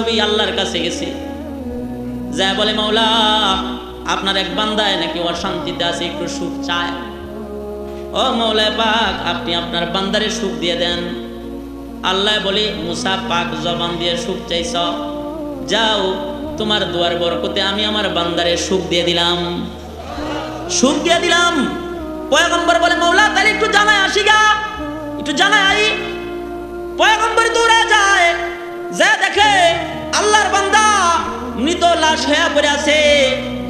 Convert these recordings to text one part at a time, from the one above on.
নবী আল্লাহর কাছে গেছে, যা বলে মাওলা আপনার এক বান্দায় নাকি অশান্তিতে আছে, একটু সুখ চায়। ও মাওলা পাক, আপনি আপনার বান্দারে সুখ দিয়ে দেন। আল্লাহ বলে, মুসা পাক জবান দিয়ে সুখ চাইছ, যাও তোমার দুয়ার বরকতে আমি আমার বান্দারে সুখ দিয়ে দিলাম, সুখ দিয়ে দিলাম। পয়গম্বর বলে, মাওলা তাহলে একটু জানায় আসি গা, একটু জানায় আই। পয়গম্বর দৌড়ে যায়, যা দেখে আল্লাহর বান্দা মৃত লাশ হয়ে পড়ে আছে,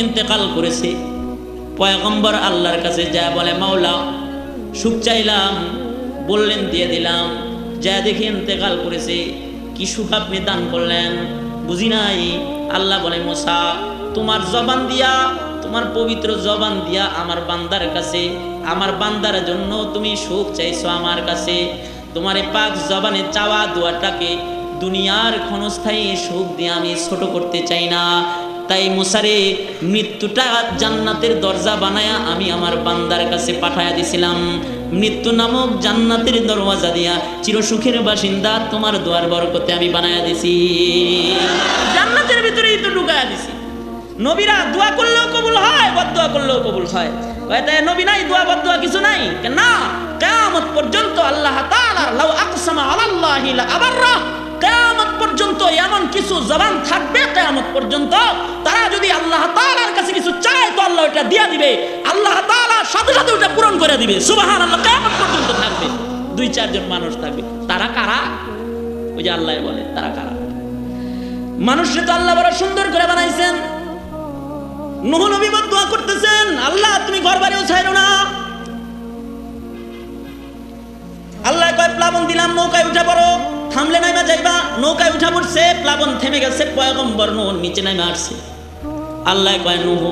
ইন্তেকাল করেছে। পয়গম্বর আল্লাহর কাছে যা বলে, মাওলা সুখ চাইলাম, বললেন দিয়ে দিলাম। যা দেখে ইন্তেকাল করেছে, কি সুখ আপনি দান করলেন বুঝি নাই। আল্লাহ বলে, মুসা তোমার জবান দিয়া, তোমার পবিত্র জবান দিয়া আমার বান্দার কাছে, আমার বান্দার জন্য তুমি সুখ চাইছো আমার কাছে। তোমার এই পাক জবানে চাওয়া দোয়াটাকে দুনিয়ার ক্ষণস্থায়ী সুখ দিয়ে আমি ছোট করতে চাই না। তাই মুসারে মৃত্যুটা জান্নাতের দরজা বানায়া আমি আমার বান্দার কাছে পাঠায়া দিছিলাম। মৃত্যু নামক জান্নাতের দরওয়াজা দিয়া চিরসুখের বাসিন্দা তোমার দুয়ার বরকতে আমি বানায়া দিছি, জান্নাতের ভিতরেই তো ঢুকায়া দিছি। নবীরা দোয়া করলেও কবুল হয়, বদদোয়া করলেও কবুল হয়। তাই নবী নাই, দোয়া বদদোয়া কিছু নাই না। কিয়ামত পর্যন্ত আল্লাহ তাআলা লাউ আকসামা আলাল্লাহি লা আবাররা, কিয়ামত পর্যন্ত এমন কিছু জবান থাকবে, কিয়ামত পর্যন্ত তারা যদি আল্লাহ তাআলার কাছে কিছু চায় তো আল্লাহ এটা দিয়া দিবে, আল্লাহ তাআলা সাথে সাথে ওটা পূরণ করে দিবে। সুবহানাল্লাহ। কিয়ামত পর্যন্ত থাকবে, দুই চারজন মানুষ থাকবে। তারা কারা? ওই যে আল্লাহ বলে তারা কারা। মানুষকে তো আল্লাহ বড় সুন্দর করে বানাইছেন। নূহ নবী দোয়া করতেছেন, আল্লাহ তুমি ঘর বাড়িও ছাইরো না। আল্লাহ কয় প্লাবন দিলাম, নৌকায় উঠা পড়ো। থামলে নাইমা যাইবা, নৌকায় উঠা পড়ছে, প্লাবন থেমে গেছে, পয়গম্বর নূহ নিচে নাইমা আসছে। আল্লাহ কয়, নূহ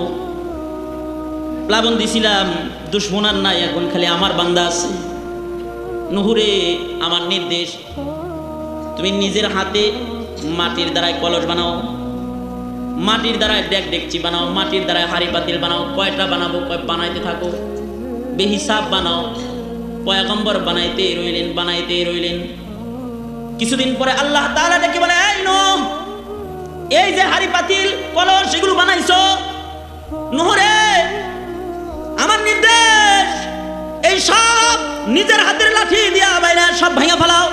প্লাবন দিছিলাম, দুশমন আর নাই, এখন খালি আমার বান্দা আছে। নূহ রে, আমার নির্দেশ, তুমি নিজের হাতে মাটির দ্বারায় কলস বানাও, মাটির দ্বারায় ডেক ডেকচি বানাও, মাটির দ্বারায় হাড়ি পাতিল বানাও। কয়টা বানাবো? কয় বানাইতে থাকো, বেহিসাব বানাও। পয়গম্বর বানাইতে রইলেন, বানাইতে রইলেন। কিছুদিন পরে আল্লাহ তাআলা ডেকে বলে, এই নূহ, এই যে হাড়ি পাতিল কলস সেগুলো বানাইছো, নূহ রে আমার নির্দেশ, এই সব নিজের হাতের লাঠি দিয়া বাইরে সব ভাঙা ফেলাও।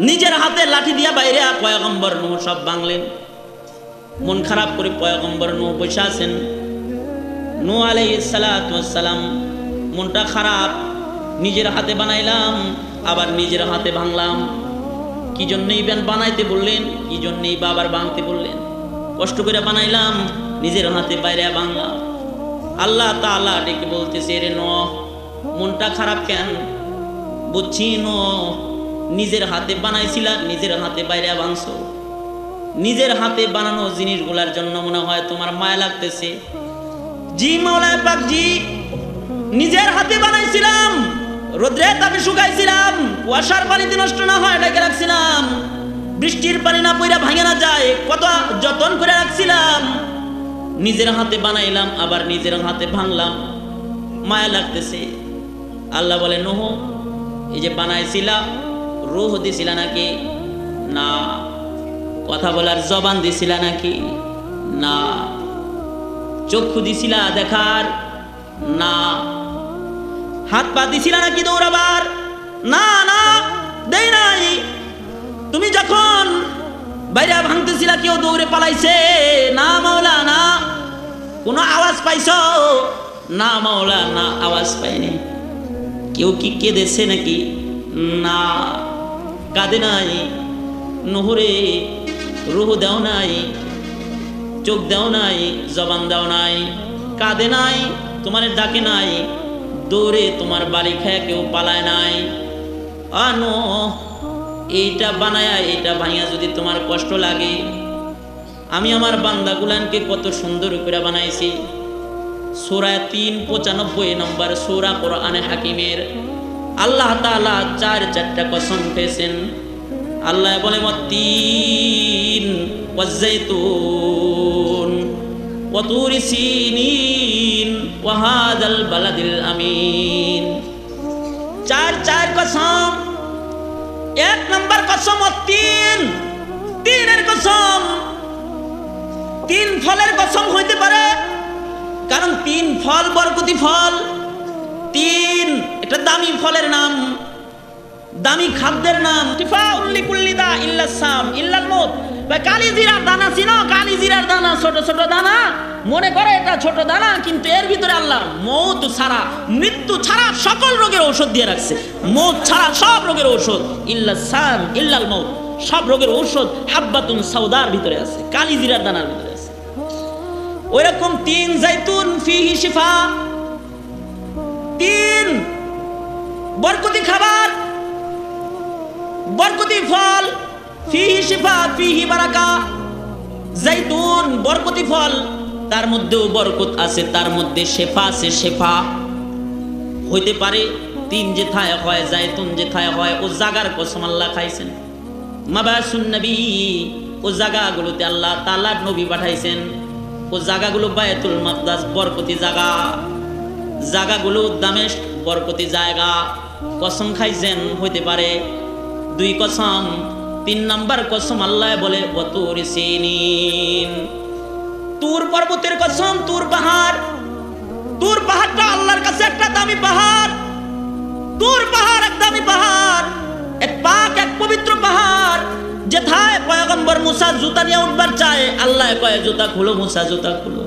নিজের হাতে লাঠি দিয়া বাইরে পয়গম্বর নূহ সব ভাঙলেন। মন খারাপ করে পয়গম্বর নূহ বসে আছেন। নূহ আলাইহিস সালাতু ওয়াস সালাম মনটা খারাপ, নিজের হাতে বানাইলাম আবার নিজের হাতে ভাঙলাম। কি জন্যই বানাইতে বললেন, কি জন্যই বাবার ভাঙতে বললেন? কষ্ট করে বানাইলাম, নিজের হাতে বাইরে ভাঙলাম। আল্লাহ তাআলা ডেকে বলতেছে, রে নূহ মনটা খারাপ কেন? বুঝছি নূহ নিজের হাতে বানাইছিলা, নিজের হাতে বাইরে ভাঙছো। নিজের হাতে বানানো জিনিসগুলার জন্য মনে হয় তোমার মায়া লাগতেছে। জি মাওলা পাক, জি নিজের হাতে বানাইছিলাম, রোদ্রে তাপে শুকাইছিলাম, কুয়াশার পানিতে নষ্ট না হয় ঢেকে রাখছিলাম, বৃষ্টির পানি না পইরা ভাঙে না যায়, কত যত্ন করে রাখছিলাম। নিজের হাতে বানাইলাম আবার নিজের হাতে ভাঙলাম, মায়া লাগতেছে। আল্লাহ বলে, নূহ এই যে বানাইছিলা, রূহ দিছিলা নাকি? না। কথা বলার জবান দিছিলা নাকি? না। চক্ষু দিছিলা দেখার? না। হাত পা দিছিলা নাকি দৌড়াবার? না না, দেই নাই। তুমি যখন বাইরে ভাঙতেছিলা কেউ দৌড়ে পালাইছে? না মাওলা, না। কোনো আওয়াজ পাইছো? না মাওলা, না, আওয়াজ পাইনি। কেউ কি কেঁদেছে নাকি? না, কাঁদে নাই। নূহ রে রূহ দাও নাই, চোখ দাও নাই, জবান দাও নাই, কাঁদে নাই, তোমার ডাকে নাই, দৌড়ে তোমার বাড়ি খায় কেউ পালায় নাই। নূহ এইটা বানায়া এইটা ভাইয়া যদি তোমার কষ্ট লাগে, আমি আমার বান্দাগুলানকে কত সুন্দর করে বানাইছি। সূরা 395 নম্বর সূরা কোরআনে হাকিমের আল্লাহ তাআলা চারটা কসম খেয়েছেন। আল্লাহ বলে, ওয়াত্তিন ওয়াজ্জাইতুন ওয়া তুরি সিনিন ওয়া হাযাল বালাদিল আমিন। চার কসম। এক নম্বর কসম তিনের ফলের কসম হইতে পারে, কারণ 3 ফল বরকতি ফল। 3 এটা দামি ফলের নাম, দামি খাদ্যের নাম। টিফাউল লিকুল্লি দা ইল্লা সাম ইল্লাল মউত। কালি জিরার দানা চিনো? কালি জিরার দানা, ছোট ছোট দানা, মনে করে এটা ছোট দানা, কিন্তু এর ভিতরে আল্লাহ মউত ছাড়া, মৃত্যু ছাড়া সকল রোগের ঔষধ দিয়ে রাখছে। মউত ছাড়া সব রোগের ঔষধ, ইল্লা সাম ইল্লাল মউত, সব রোগের ঔষধ হাব্বাতুন সাউদার ভিতরে আছে, কালি জিরার দানার ভিতরে আছে। ওইরকম 3 জাইতুন ফিহি শিফা, 3 বরকতি খাবার, বরকতি ফল, ফিহি শিফা ফিহি বারাকা। জাইতুন বরকতি ফল, তার মধ্যেও বরকত আছে, তার মধ্যে শেফা আছে। শেফা হইতে পারে 3 যেথায় হয়, জাইতুন যেথায় হয়, ও জাগার কসম আল্লাহ খাইছেন। মাবাসুন নবী, ও জায়গাগুলোতে আল্লাহ তাআলা নবী পাঠাইছেন। ও জায়গাগুলো বায়তুল মাকদাস বরকতি জায়গা, জায়গাগুলো দামেস্ক বরকতি জায়গা। কসম খাইছেন হইতে পারে 2 কসম। 3 নাম্বার কসম আল্লাহ বলে ওয়াতুর সিনিন, তুর পর্বতের কসম। তুর পাহাড়, তুর পাহাড়টা আল্লাহর কাছে একটা দামি পাহাড়। তুর পাহাড় এক দামি পাহাড়, এক পাক, এক পবিত্র পাহাড়, যেথায় পয়গম্বর মুসা জুতা নিয়ে উঠবার চায়, আল্লাহ কয় জুতা খুলো মুসা, জুতা খুলো।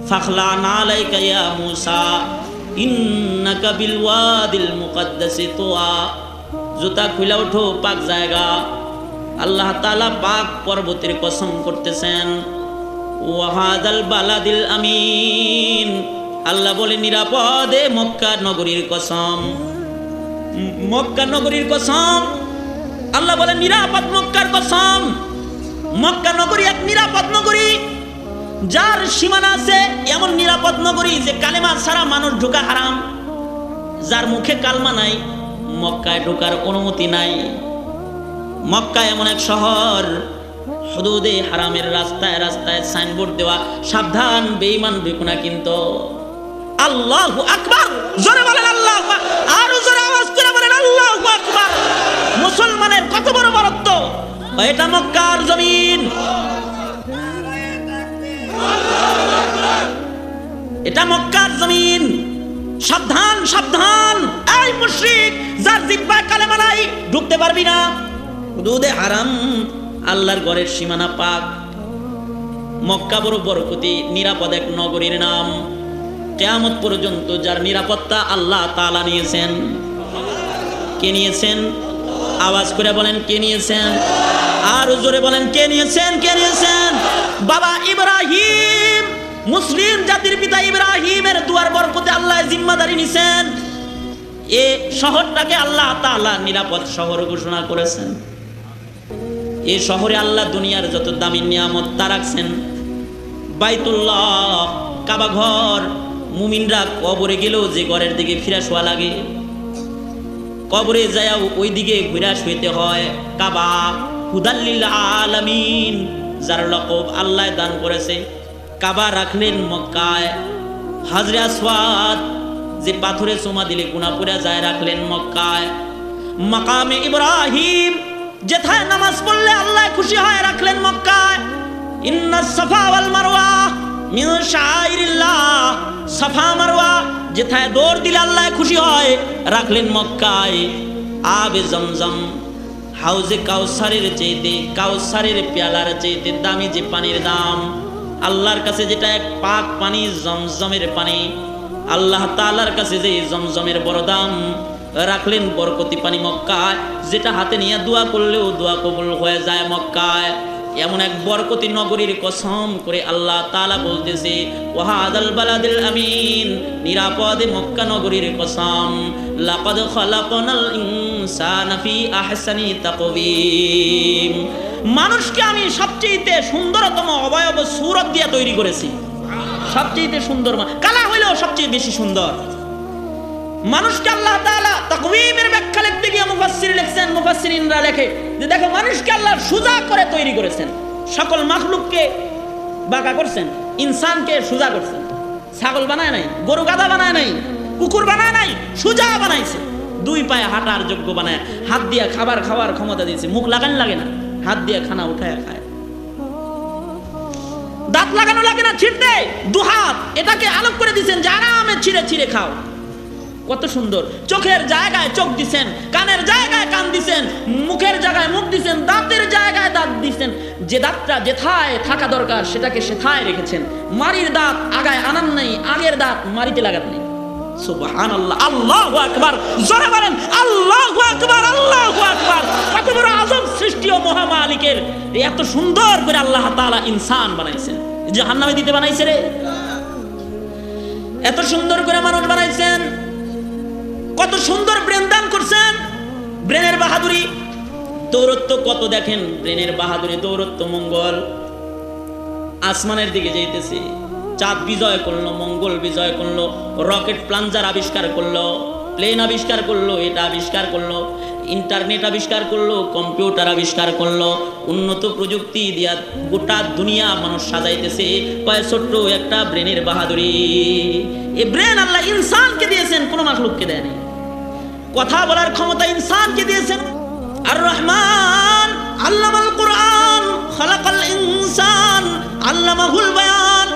ফাখলা নালাইকা ইয়া মুসা ইন্নাকা বিল ওয়াদিল মুকদ্দাসি তুয়া। জুতা খুলে ওঠো, পাক জায়গা। আল্লাহ তাআলা পাক পর্বতের কসম করতেছেন। ওয়াহাদাল বালাদিল আমিন, আল্লাহ বলে নিরাপদে মক্কা নগরীর কসম। মক্কা নগরীর কসম, আল্লাহ বলে নিরাপদ মক্কার কসম। মক্কা নগরী এক নিরাপদ নগরী, যার সীমানা আছে, এমন নিরাপদ নগরী যে কালেমা ছাড়া মানুষ ঢোকা হারাম। যার মুখে কালমা নাই, মক্কায় ঢোকার অনুমতি নাই। মক্কা এমন এক শহর, হুদুদে হারামের রাস্তায় রাস্তায় সাইনবোর্ড দেওয়া, সাবধান বেঈমান বেকুনা। কিন্তু আল্লাহু আকবার, জোরে বলেন আল্লাহু আকবার, আরো জোরে আওয়াজ করে বলেন আল্লাহু আকবার। মুসলমানের কত বড় বরত্ব, এটা মক্কার জমিন, এটা মক্কার জমিন। সাবধান সাবধান, এই মুশরিক, যার জিহ্বায় কালেমা নাই, ঢুকতে পারবি না। হুদুদে হারাম, আল্লাহর ঘরের সীমানা পাক। মক্কা বড় বরকতি, নিরাপদ এক নগরীর নাম। কিয়ামত পর্যন্ত যার নিরাপত্তা আল্লাহ তাআলা নিয়েছেন। কে নিয়েছেন? আওয়াজ করে বলেন কে নিয়েছেন? আর জোরে বলেন কে নিয়েছেন? কে নিয়েছেন? বাবা ইব্রাহিম, মুসলিম জাতির পিতা ইব্রাহিমের দুয়ার বরকতে আল্লাহ জিম্মাদারি নিছেন। এ শহরটাকে আল্লাহ তাআলা নিরাপদ শহর ঘোষণা করেছেন। এই শহরে আল্লাহ দুনিয়ার যত দামি নিয়ামত তা রাখছেন। বাইতুল্লাহ, কাবা ঘর, মুমিনরা কবরে গেলেও যে ঘরের দিকে ফিরা শোয়া লাগে, কবরে যায়াও ওই দিকে ঘুরা শুইতে হয়। কাবা হুদাল্লিল আলামিন, যার লকব আল্লাহ দান করেছে। কাবা রাখলেন মক্কায়। হাজরে আসওয়াদ, যে পাথরে চুমা দিলে গুনাহ পুরা যায়, রাখলেন মক্কায়। মাকামে ইব্রাহিম, যেথায় নামাজ পড়লে আল্লাহ খুশি হয়, রাখলেন মক্কায়। ইন্নাস সাফা ওয়াল মারওয়া মিন শাআইরিল্লাহ, সাফা মারওয়া যেথায় দৌড় দিলে আল্লাহ খুশি হয়, রাখলেন মক্কায়। আবে জমজম, হাউজে কাউসারের চাইতে, কাউসারের পেয়ালার চাইতে দামি যে পানির দাম, আল্লাহর কাছে যেটা এক পাক পানি, জমজমের পানি, আল্লাহ তাআলার কাছে যে জমজমের বড় দাম, রাখলেন বরকতি পানি মক্কায়, যেটা হাতে নিয়ে দোয়া করলেও দোয়া কবুল হয়ে যায় মক্কায়। এমন এক বরকতি নগরীর কসম করে আল্লাহ তাআলা বলতেছে, ওয়াহাদাল বালাদিল আমিন, নিরাপদে মক্কা নগরীর কসম। লাকাদ খালাকনাল ইনসানা ফি আহসানি তাকওয়িম, মানুষকে আমি সবচেয়ে সুন্দরতম অবয়ব সূরত দিয়ে তৈরি করেছি। সবচেয়ে সুন্দর, কালা হইলেও সবচেয়ে বেশি সুন্দর। মানুষকে আল্লাহ তাআলা তাকওয়িমের ব্যাখ্যা লিখতে গিয়ে মুফাসসির লিখছেন, মুফাসসিরিনরা লেখে যে দেখো, মানুষকে আল্লাহ সুজা করে তৈরি করেছেন। সকল মাখলুককে বাঁকা করছেন, ইনসানকে সুজা করছেন। ছাগল বানায় নাই, গরু গাধা বানায় নাই, কুকুর বানায় নাই, সুজা বানাইছে। 2 পায়ে হাঁটার যোগ্য বানায়, হাত দিয়ে খাবার খাওয়ার ক্ষমতা দিয়েছে, মুখ লাগান লাগে না, হাত দিয়ে খানা উঠায় খায়। দাঁত লাগানো লাগে না, ছিঁড়তে, দুহাত এটাকে আলোক করে দিয়েছেন যে আরামে ছিঁড়ে ছিঁড়ে খাও। কত সুন্দর। চোখের জায়গায় চোখ দিছেন, কানের জায়গায় কান দিছেন, মুখের জায়গায় মুখ দিছেন, দাঁতের জায়গায় দাঁত দিছেন। যে দাঁতটা যেথায় থাকা দরকার সেটাকে সেথায় রেখেছেন। মারির দাঁত আগায় আনান নেই, আগের দাঁত মারিতে লাগাত নেই। সুবহানাল্লাহ, আল্লাহু আকবার। জোরে বলেন আল্লাহু আকবার, আল্লাহু আকবার। কত বড় আযম সৃষ্টি ও মহামালিকের। এত সুন্দর করে আল্লাহ তাআলা ইনসান বানাইছেন। জাহান্নামে দিতে বানাইছে রে, এত সুন্দর করে মানুষ বানাইছেন। কত সুন্দর ব্রেন দান করছেন। ব্রেনের বাহাদুরি, দৌরত্ব কত দেখেন, ব্রেনের বাহাদুরি, দৌরত্ব। মঙ্গল আসমানের দিকে যাইতেছে, চাঁদ বিজয় করলো, মঙ্গল বিজয় করলো, রকেট প্লাঞ্জার আবিষ্কার করলো, প্লেন আবিষ্কার করলো, এটা আবিষ্কার করলো, ইন্টারনেট আবিষ্কার করলো, কম্পিউটার আবিষ্কার করলো, উন্নত প্রযুক্তি দিয়া গোটা দুনিয়া মানুষ সাজাইতেছে। কয় ছোট্ট একটা ব্রেনের বাহাদুরি। এই ব্রেন আল্লাহ ইনসানকে দিয়েছেন, কোনো মাখলুককে দেয়নি। কথা বলার ক্ষমতা ইনসানকে দিয়েছেন। আর রহমান আল্লামাল কুরআন খালাকাল ইনসান আল্লামাহুল বায়ান।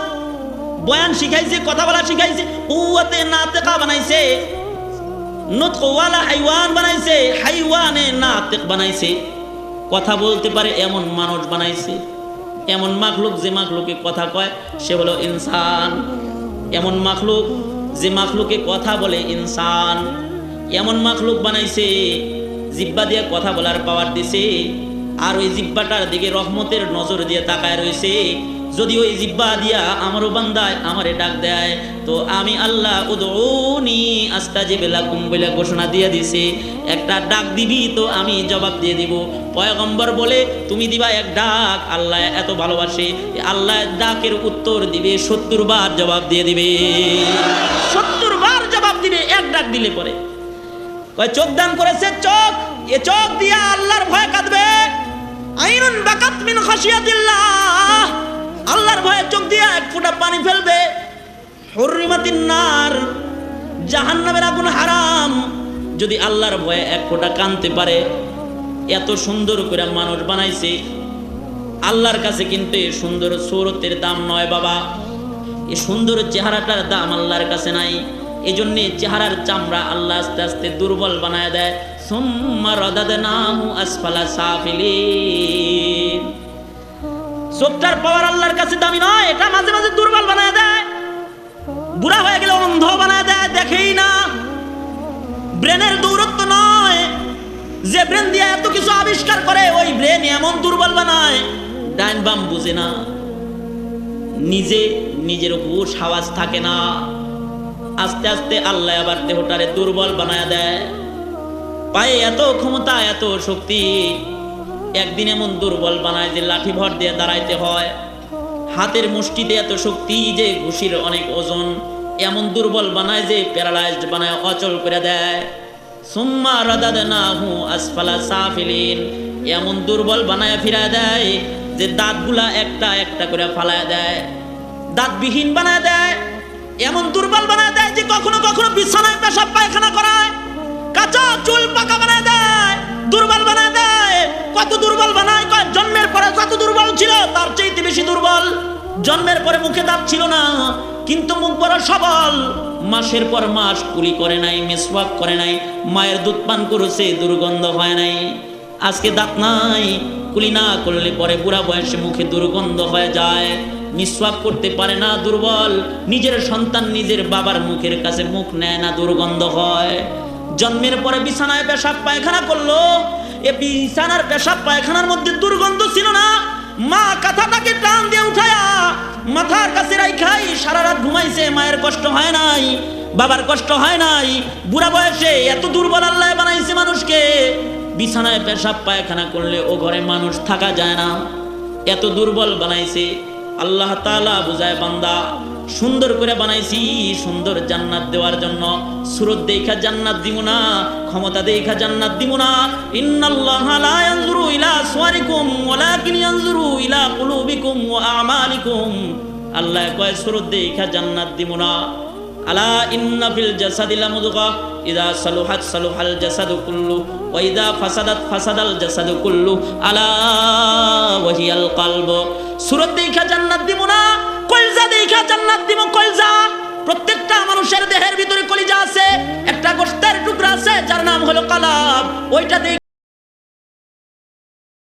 বয়ান শিখাইছে, কথা বলা শিখাইছে, কুওয়াতে নাতিকা বানাইছে, নুতকওয়ালা হাইওয়ান বানাইছে, হাইওয়ানে নাতিক বানাইছে, কথা বলতে পারে এমন মানুষ বানাইছে। এমন মাখলুক যে মাখলুকে কথা কয় সে হলো ইনসান। এমন মাখলুক যে মাখলুকে কথা বলে ইনসান। এমন মাখলুক বানাইছে, জিহ্বা দিয়ে কথা বলার পাওয়ার দিছে। আর ওই জিহ্বাটার দিকে রহমতের নজর দিয়ে তাকায় রয়েছে। যদি ওই জিহ্বা দিয়া আমারও বান্দায় আমারে ডাক দেয় তো আমি আল্লাহ উদউনি আস্তাজিব লাকুম বলে ঘোষণা দিয়ে দিছে। একটা ডাক দিবি তো আমি জবাব দিয়ে দিব। পয়গম্বর বলে তুমি দিবা এক ডাক, আল্লাহ এত ভালোবাসে, আল্লাহ ডাকের উত্তর দিবে 70 বার জবাব দিয়ে দিবে। 70 বার জবাব দিবে এক ডাক দিলে পরে। কয় চোখ দান করেছে, চোখ, এ চোখ দিয়া আল্লাহর ভয় কাঁদবে। আইনুন বাকাত মিন খাশিয়াতিল্লাহ, আল্লাহর ভয়ে চোখ দিয়া এক ফোঁটা পানি ফেলবে। হুররিমাতিন নার, জাহান্নামের আগুন হারাম। যদি আল্লাহর ভয়ে এক ফোঁটা কাঁদতে পারে। এত সুন্দর করে মানুষ বানাইছে আল্লাহর কাছে, কিন্তু এই সুন্দর সূরতের দাম নয় বাবা। এই সুন্দর চেহারাটার দাম আল্লাহর কাছে নাই। এজন্য চেহারার চামড়া আল্লাহ আস্তে আস্তে দুর্বল বানায় দেয়। সুম্মা রাদাদনাহু আসফালা সাফিলিন। চোখটার পাওয়ার আল্লাহর কাছে দামি নয়, এটা মাঝে মাঝে দুর্বল বানায় দেয়। বুড়া হয়ে গেলে অন্ধ বানায় দেয়, দেখেই না। ব্রেনের দৌরত্ব নয়, যে ব্রেন দিয়ে এত কিছু আবিষ্কার করে ওই ব্রেন এমন দুর্বল বানায়, ডাইন বাম বুঝে না, নিজের হুঁশ আওয়াজ থাকে না। আস্তে আস্তে আল্লাহ আবার দেহটারে দুর্বল বানায় দেয়। পায়ে এত ক্ষমতা, এত শক্তি, একদিন এমন দুর্বল বানায় যে লাঠি ভর দিয়ে দাঁড়াইতে হয়। হাতের মুষ্টিতে এত শক্তি যে ঘুষির অনেক ওজন। এমন দুর্বল বানায় যে প্যারালাইজড বানায়, অচল করে দেয়। সুম্মা রাদাদনাহু আসফালা সাফিলিন, এমন দুর্বল বানায় ফিরায় দেয় যে দাঁতগুলা একটা একটা করে ফালায় দেয়, দাঁতবিহীন বানায় দেয়। এমন দুর্বল বানায় দেয় যে কখনো কখনো বিছানায় পেশাব পায়খানা করায়, কাঁচা চুল পাকা বানায় দেয়, দুর্বল বানায় দেয়। কত দুর্বল বানায়, জন্মের পরে কত দুর্বল ছিল তার চাইতে বেশি দুর্বল। জন্মের পরে মুখে দাঁত ছিল না, কিন্তু মুখ বড় সবল। মাসের পর মাস কুলি করে নাই, মিসওয়াক করে নাই, মায়ের দুধ পান করেছে, দুর্গন্ধ হয় নাই। আজকে দাঁত নাই, কুলি না করলে পরে বুড়া বয়সে মুখে দুর্গন্ধ হয়ে যায়। মিসওয়াক করতে পারে না, দুর্বল। নিজের সন্তান নিজের বাবার মুখের কাছে মুখ নেয় না, দুর্গন্ধ হয়। জন্মের পরে বিছানায় পেশাব পায়খানা করলো, এ বিছানার পেশাব পায়খানার মধ্যে দুর্গন্ধ ছিল না। মা কাঁথাটাকে টান দিয়ে উঠায়া মাথার কাছে রাইখাই সারা রাত ঘুমাইছে, মায়ের কষ্ট হয় নাই, বাবার কষ্ট হয় নাই। বুড়া বয়সে এত দুর্বল আল্লাহ বানাইছে মানুষকে, বিছানায় পেশাব পায়খানা করলে ও ঘরে মানুষ থাকা যায় না, এত দুর্বল বানাইছে। আল্লাহ তাআলা বুঝায়, বান্দা সুন্দর করে বানাইছি সুন্দর জান্নাত দেওয়ার জন্য। সুরত দেখা জান্নাত দিব না, ক্ষমতা দেখা জান্নাত দিব না। ইন্নাল্লাহা লা ইয়ানজুরু ইলা সুওয়ারিকুম ওয়ালাকিন ইয়ানজুরু ইলা কুলুবিকুম ওয়া আমালিকুম। আল্লাহ কয় সুরত দেখা জান্নাত দিব না, আলা ইন্না ফিল জাসাদি লামুদগা ইযা সালুহাত সালুহাল জাসাদু কুল্লু ওয়া ইযা ফাসাদাত ফাসাদাল জাসাদু কুল্লু আলা ওয়া হিয়াল কলব। সূরত দেখা জান্নাত দিব না, কলজা দেখা জান্নাত দিব। কলজা, প্রত্যেকটা মানুষের দেহের ভিতরে কলিজা আছে, একটা গোশতের টুকরা আছে যার নাম হলো কালাব, ওইটা